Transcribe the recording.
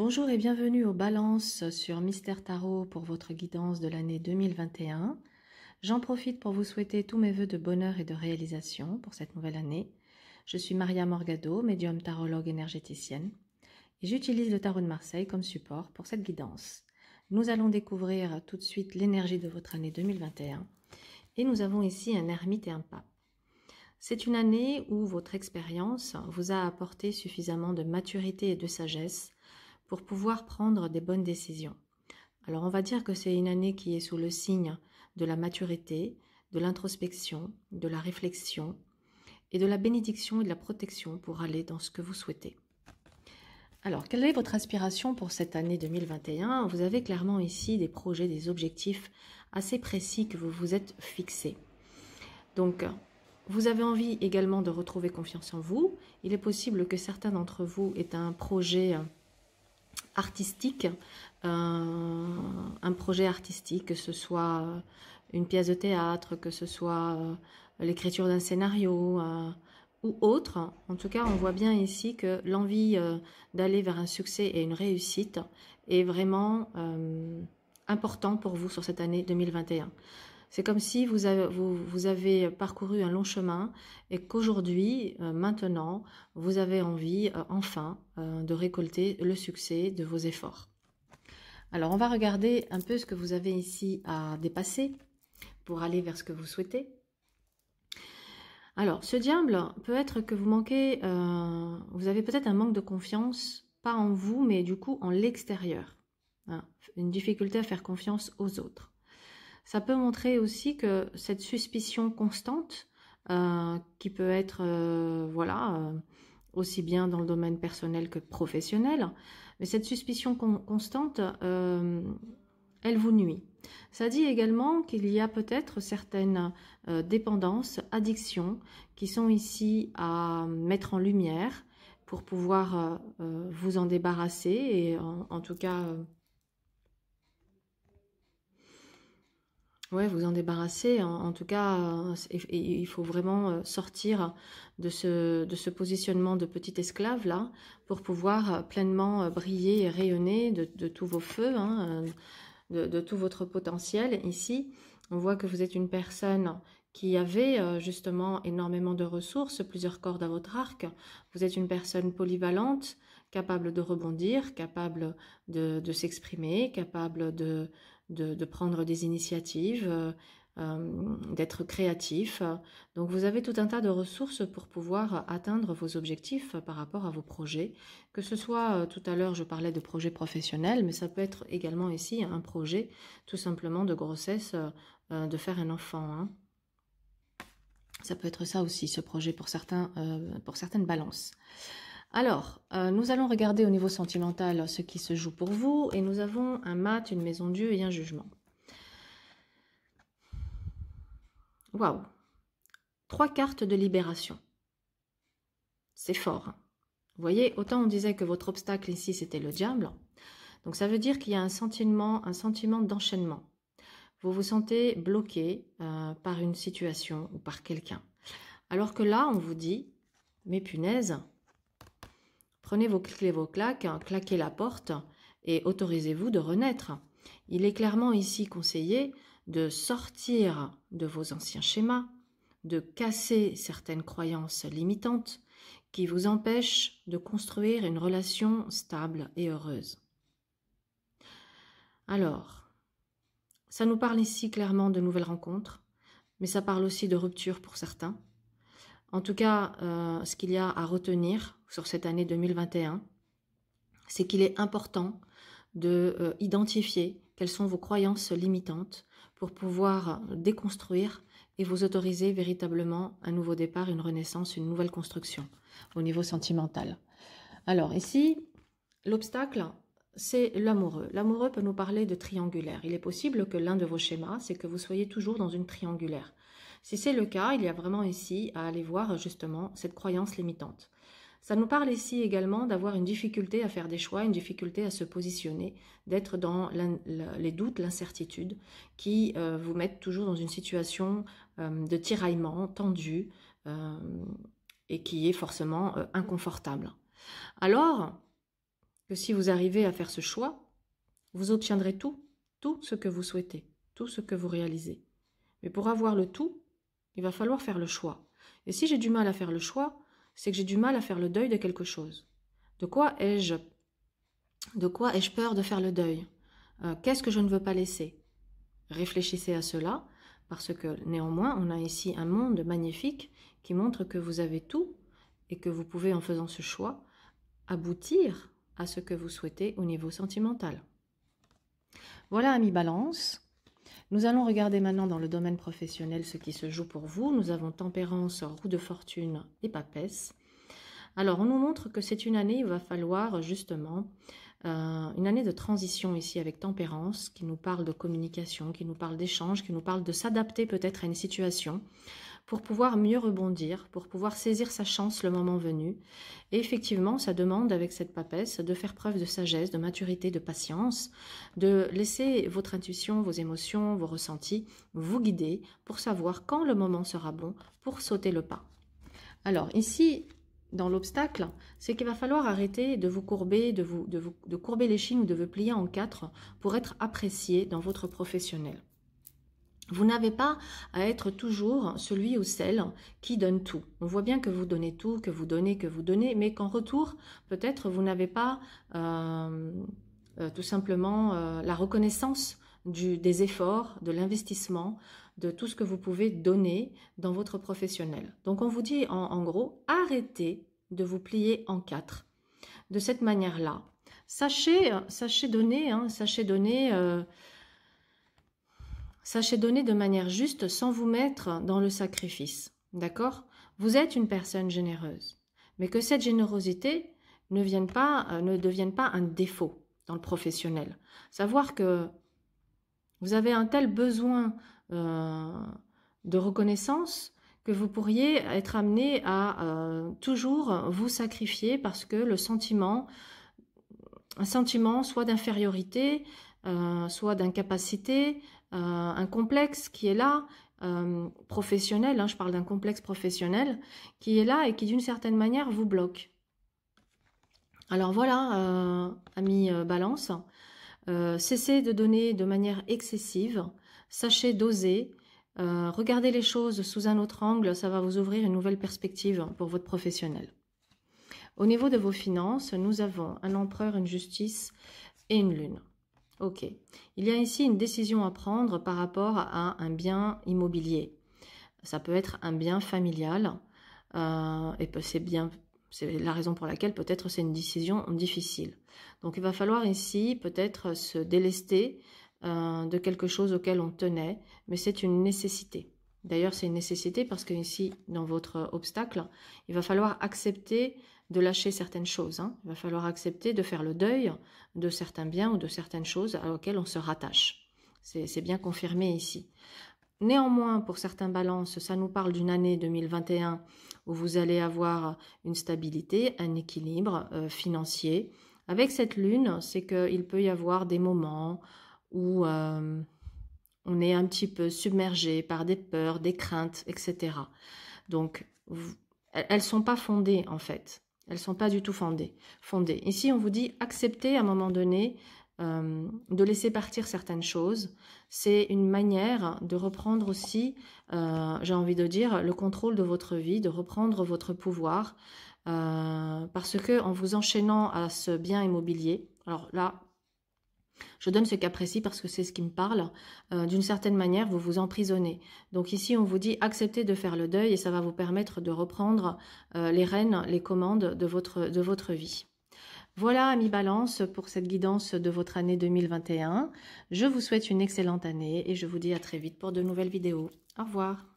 Bonjour et bienvenue aux Balances sur Mystère Tarot pour votre guidance de l'année 2021. J'en profite pour vous souhaiter tous mes vœux de bonheur et de réalisation pour cette nouvelle année. Je suis Maria Morgado, médium tarologue énergéticienne, et j'utilise le tarot de Marseille comme support pour cette guidance. Nous allons découvrir tout de suite l'énergie de votre année 2021 et nous avons ici un ermite et un pape. C'est une année où votre expérience vous a apporté suffisamment de maturité et de sagesse pour pouvoir prendre des bonnes décisions. Alors on va dire que c'est une année qui est sous le signe de la maturité, de l'introspection, de la réflexion et de la bénédiction et de la protection pour aller dans ce que vous souhaitez. Alors, quelle est votre aspiration pour cette année 2021? Vous avez clairement ici des projets, des objectifs assez précis que vous vous êtes fixés. Donc, vous avez envie également de retrouver confiance en vous. Il est possible que certains d'entre vous aient un projet artistique, un projet artistique, que ce soit une pièce de théâtre, que ce soit l'écriture d'un scénario ou autre. En tout cas, on voit bien ici que l'envie d'aller vers un succès et une réussite est vraiment important pour vous sur cette année 2021. C'est comme si vous avez parcouru un long chemin et qu'aujourd'hui, maintenant, vous avez envie, enfin, de récolter le succès de vos efforts. Alors, on va regarder un peu ce que vous avez ici à dépasser pour aller vers ce que vous souhaitez. Alors, ce diable peut être que vous manquez, vous avez peut-être un manque de confiance, pas en vous, mais du coup en l'extérieur. Hein, une difficulté à faire confiance aux autres. Ça peut montrer aussi que cette suspicion constante, qui peut être aussi bien dans le domaine personnel que professionnel, mais cette suspicion constante, elle vous nuit. Ça dit également qu'il y a peut-être certaines dépendances, addictions, qui sont ici à mettre en lumière pour pouvoir vous en débarrasser et en tout cas... Ouais, vous en débarrasser. En tout cas, il faut vraiment sortir de ce positionnement de petit esclave là pour pouvoir pleinement briller et rayonner de tous vos feux, hein, de tout votre potentiel. Ici, on voit que vous êtes une personne qui avait justement énormément de ressources, plusieurs cordes à votre arc. Vous êtes une personne polyvalente, capable de rebondir, capable de s'exprimer, capable de prendre des initiatives, d'être créatif. Donc vous avez tout un tas de ressources pour pouvoir atteindre vos objectifs par rapport à vos projets. Que ce soit, tout à l'heure je parlais de projets professionnels, mais ça peut être également ici un projet tout simplement de grossesse, de faire un enfant. Hein. Ça peut être ça aussi, ce projet pour certaines balances. Alors, nous allons regarder au niveau sentimental ce qui se joue pour vous. Et nous avons un mat, une maison Dieu et un jugement. Waouh! 3 cartes de libération. C'est fort. Hein. Vous voyez, autant on disait que votre obstacle ici, c'était le diable. Donc ça veut dire qu'il y a un sentiment d'enchaînement. Vous vous sentez bloqué par une situation ou par quelqu'un. Alors que là, on vous dit, mais punaise, prenez vos clés, vos claques, claquez la porte et autorisez-vous de renaître. Il est clairement ici conseillé de sortir de vos anciens schémas, de casser certaines croyances limitantes qui vous empêchent de construire une relation stable et heureuse. Alors, ça nous parle ici clairement de nouvelles rencontres, mais ça parle aussi de rupture pour certains. En tout cas, ce qu'il y a à retenir sur cette année 2021, c'est qu'il est important de identifier quelles sont vos croyances limitantes pour pouvoir déconstruire et vous autoriser véritablement un nouveau départ, une renaissance, une nouvelle construction au niveau sentimental. Alors ici, l'obstacle, c'est l'amoureux. L'amoureux peut nous parler de triangulaire. Il est possible que l'un de vos schémas, c'est que vous soyez toujours dans une triangulaire. Si c'est le cas, il y a vraiment ici à aller voir justement cette croyance limitante. Ça nous parle ici également d'avoir une difficulté à faire des choix, une difficulté à se positionner, d'être dans les doutes, l'incertitude, qui vous mettent toujours dans une situation de tiraillement, tendue, et qui est forcément inconfortable. Alors, que si vous arrivez à faire ce choix, vous obtiendrez tout ce que vous souhaitez, tout ce que vous réalisez. Mais pour avoir le tout, il va falloir faire le choix. Et si j'ai du mal à faire le choix, c'est que j'ai du mal à faire le deuil de quelque chose. De quoi ai-je peur de faire le deuil? Qu'est-ce que je ne veux pas laisser? Réfléchissez à cela, parce que néanmoins, on a ici un monde magnifique qui montre que vous avez tout et que vous pouvez, en faisant ce choix, aboutir à ce que vous souhaitez au niveau sentimental. Voilà, amis Balance. Nous allons regarder maintenant dans le domaine professionnel ce qui se joue pour vous. Nous avons Tempérance, Roue de Fortune et Papesse. Alors, on nous montre que c'est une année, il va falloir justement une année de transition ici avec Tempérance, qui nous parle de communication, qui nous parle d'échange, qui nous parle de s'adapter peut-être à une situation pour pouvoir mieux rebondir, pour pouvoir saisir sa chance le moment venu. Et effectivement, ça demande avec cette papesse de faire preuve de sagesse, de maturité, de patience, de laisser votre intuition, vos émotions, vos ressentis vous guider pour savoir quand le moment sera bon pour sauter le pas. Alors ici, dans l'obstacle, c'est qu'il va falloir arrêter de vous courber, de courber l'échine ou de vous plier en quatre pour être apprécié dans votre professionnel. Vous n'avez pas à être toujours celui ou celle qui donne tout. On voit bien que vous donnez tout, que vous donnez, mais qu'en retour, peut-être vous n'avez pas tout simplement la reconnaissance des efforts, de l'investissement, de tout ce que vous pouvez donner dans votre professionnel. Donc on vous dit en gros, arrêtez de vous plier en quatre. De cette manière-là, sachez donner de manière juste sans vous mettre dans le sacrifice. D'accord? Vous êtes une personne généreuse, mais que cette générosité ne devienne pas un défaut dans le professionnel. Savoir que vous avez un tel besoin de reconnaissance que vous pourriez être amené à toujours vous sacrifier parce que un sentiment soit d'infériorité, soit d'incapacité, un complexe qui est là, professionnel, je parle d'un complexe professionnel, qui est là et qui d'une certaine manière vous bloque. Alors voilà, amis Balance, cessez de donner de manière excessive, sachez doser, regardez les choses sous un autre angle, ça va vous ouvrir une nouvelle perspective pour votre professionnel. Au niveau de vos finances, nous avons un empereur, une justice et une lune. Ok. Il y a ici une décision à prendre par rapport à un bien immobilier. Ça peut être un bien familial et c'est la raison pour laquelle peut-être c'est une décision difficile. Donc il va falloir ici peut-être se délester de quelque chose auquel on tenait, mais c'est une nécessité. D'ailleurs, c'est une nécessité parce que ici, dans votre obstacle, il va falloir accepter de lâcher certaines choses. Il va falloir accepter de faire le deuil de certains biens ou de certaines choses auxquelles on se rattache. C'est bien confirmé ici. Néanmoins, pour certains balances, ça nous parle d'une année 2021 où vous allez avoir une stabilité, un équilibre financier. Avec cette lune, c'est qu'il peut y avoir des moments où on est un petit peu submergé par des peurs, des craintes, etc. Donc, elles ne sont pas fondées en fait. Elles ne sont pas du tout fondées. Ici, on vous dit accepter à un moment donné de laisser partir certaines choses. C'est une manière de reprendre aussi, j'ai envie de dire, le contrôle de votre vie, de reprendre votre pouvoir. Parce que en vous enchaînant à ce bien immobilier, alors là, je donne ce cas précis parce que c'est ce qui me parle. D'une certaine manière, vous vous emprisonnez. Donc ici, on vous dit acceptez de faire le deuil et ça va vous permettre de reprendre les rênes, les commandes de votre vie. Voilà, amis Balance, pour cette guidance de votre année 2021. Je vous souhaite une excellente année et je vous dis à très vite pour de nouvelles vidéos. Au revoir.